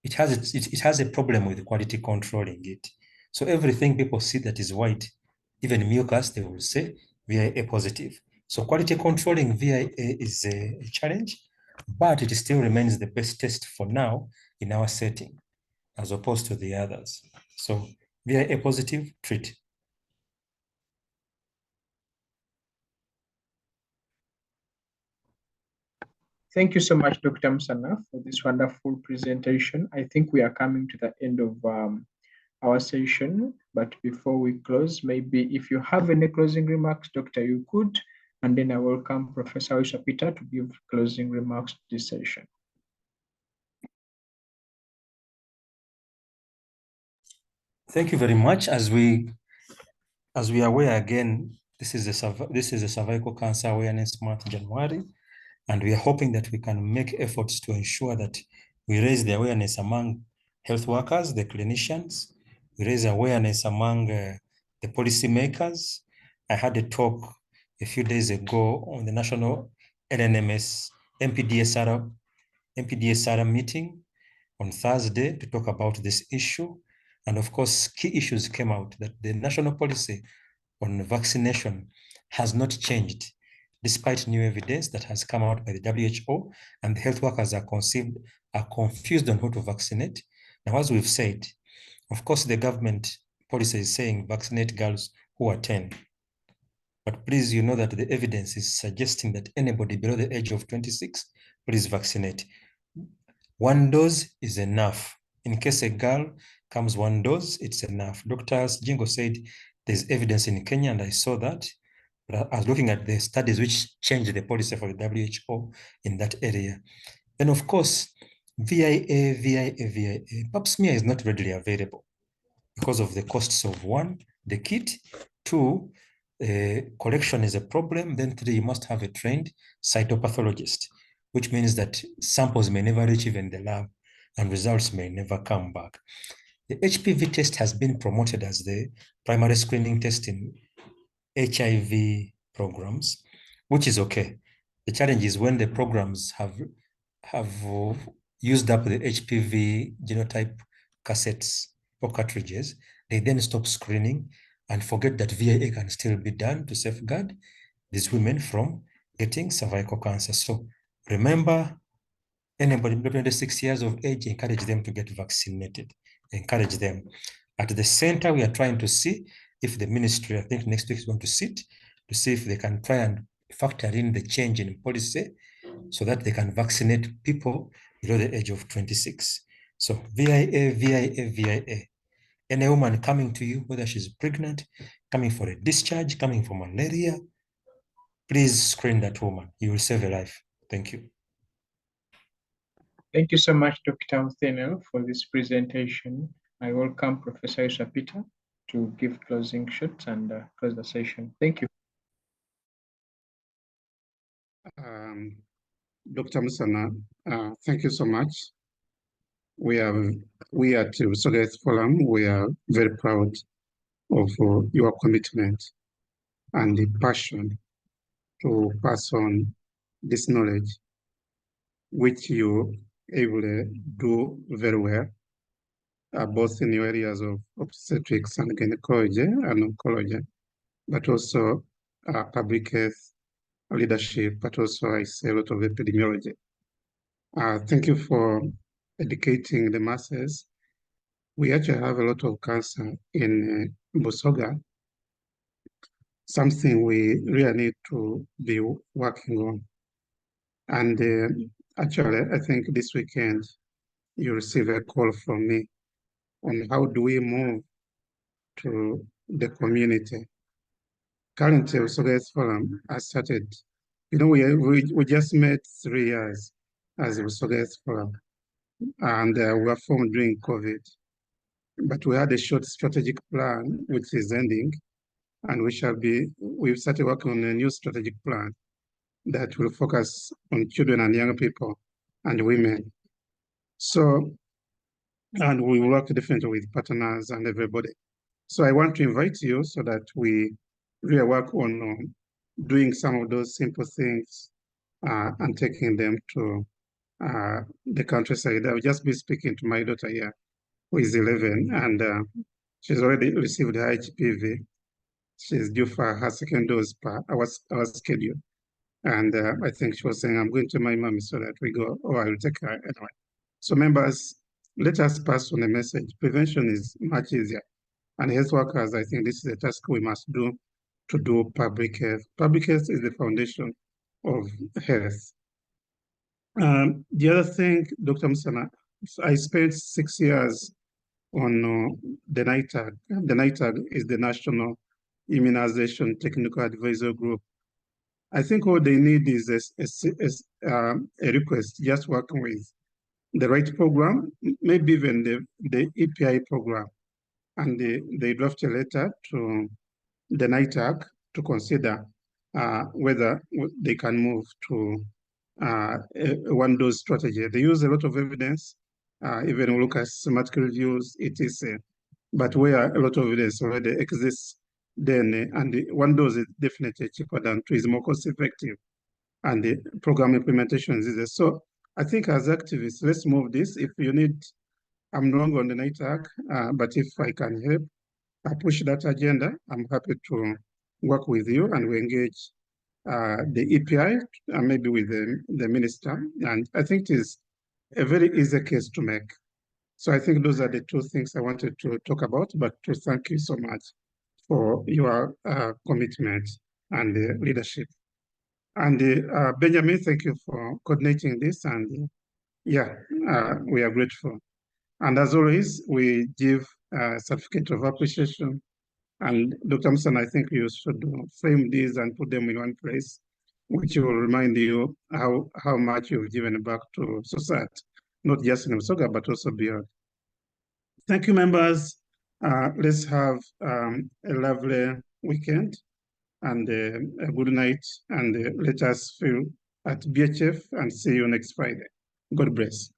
it has a problem with quality controlling it. So everything people see that is white, even mucus, they will say VIA positive. So quality controlling VIA is a challenge, but it still remains the best test for now in our setting, as opposed to the others. So VIA positive, treat. Thank you so much, Dr. Musana, for this wonderful presentation. I think we are coming to the end of our session, but before we close, maybe if you have any closing remarks, Doctor, you could, and then I welcome Professor Peter to give closing remarks to this session. Thank you very much. As we are aware again, this is a cervical cancer awareness month, January, and we are hoping that we can make efforts to ensure that we raise the awareness among health workers, the clinicians, we raise awareness among the policymakers. I had a talk a few days ago on the national LNMS MPDSR meeting on Thursday to talk about this issue. And of course, key issues came out that the national policy on vaccination has not changed, despite new evidence that has come out by the WHO, and the health workers are confused on who to vaccinate. Now, as we've said, of course, the government policy is saying vaccinate girls who are 10. But please, you know that the evidence is suggesting that anybody below the age of 26, please vaccinate. One dose is enough. In case a girl comes one dose, it's enough. Dr. Jingo said there's evidence in Kenya, and I saw that. But I was looking at the studies which changed the policy for the WHO in that area. Then, of course, VIA. Pap smear is not readily available because of the costs of one, the kit, two, collection is a problem. Then three, you must have a trained cytopathologist, which means that samples may never reach even the lab and results may never come back. The HPV test has been promoted as the primary screening test in HIV programs, which is okay. The challenge is when the programs have used up the HPV genotype cassettes or cartridges, they then stop screening and forget that VIA can still be done to safeguard these women from getting cervical cancer. So remember, anybody below 26 years of age, encourage them to get vaccinated. Encourage them. At the center, we are trying to see if the ministry, I think next week is going to sit to see if they can try and factor in the change in policy so that they can vaccinate people below the age of 26. So VIA. Any woman coming to you, whether she's pregnant, coming for a discharge, coming for malaria, please screen that woman. You will save a life. Thank you. Thank you so much, Dr. Othiniel, for this presentation. I welcome Professor Peter to give closing shots and close the session. Thank you. Dr. Musana, thank you so much. We at Musana Forum, we are very proud of your commitment and the passion to pass on this knowledge, which you able to do very well. both in your areas of obstetrics and gynecology and oncology, but also public health leadership, but also I say a lot of epidemiology. Thank you for educating the masses. We actually have a lot of cancer in Busoga, something we really need to be working on. And actually, I think this weekend you receive a call from me on how do we move to the community. Currently, Busoga Forum has started. You know, we just met 3 years as Busoga Forum, and we were formed during COVID. But we had a short strategic plan, which is ending, and we've started working on a new strategic plan that will focus on children and young people and women. So, and we work differently with partners and everybody. So I want to invite you so that we really work on doing some of those simple things and taking them to the countryside. I'll just be speaking to my daughter here, who is 11, and she's already received her HPV. She's due for her second dose per our schedule. And I think she was saying, I'm going to my mommy so that we go, or I will take her anyway. So members, let us pass on a message. Prevention is much easier. And health workers, I think this is a task we must do to do public health. Public health is the foundation of health. The other thing, Dr. Musana, I spent 6 years on the NITAG. The NITAG is the National Immunization Technical Advisory Group. I think what they need is a request, just working with the right program, maybe even the EPI program. And they draft a letter to the NITAG to consider whether they can move to a one-dose strategy. They use a lot of evidence, even look at systematic reviews, etc. But where a lot of evidence already exists, then and the one dose is definitely cheaper than two, is more cost effective, and the program implementation is easier. So I think as activists, let's move this. If you need, I'm wrong on the NITAG, but if I can help push that agenda, I'm happy to work with you, and we engage the EPI, maybe with the minister. And I think it is a very easy case to make. So I think those are the two things I wanted to talk about, but to thank you so much for your commitment and leadership. And Benjamin, thank you for coordinating this. And yeah, we are grateful. And as always, we give a certificate of appreciation. And Dr. Musana, I think you should frame these and put them in one place, which will remind you how much you've given back to society, not just in Busoga, but also beyond. Thank you, members. Let's have a lovely weekend and a good night, and let us feel at BHF and see you next Friday. God bless.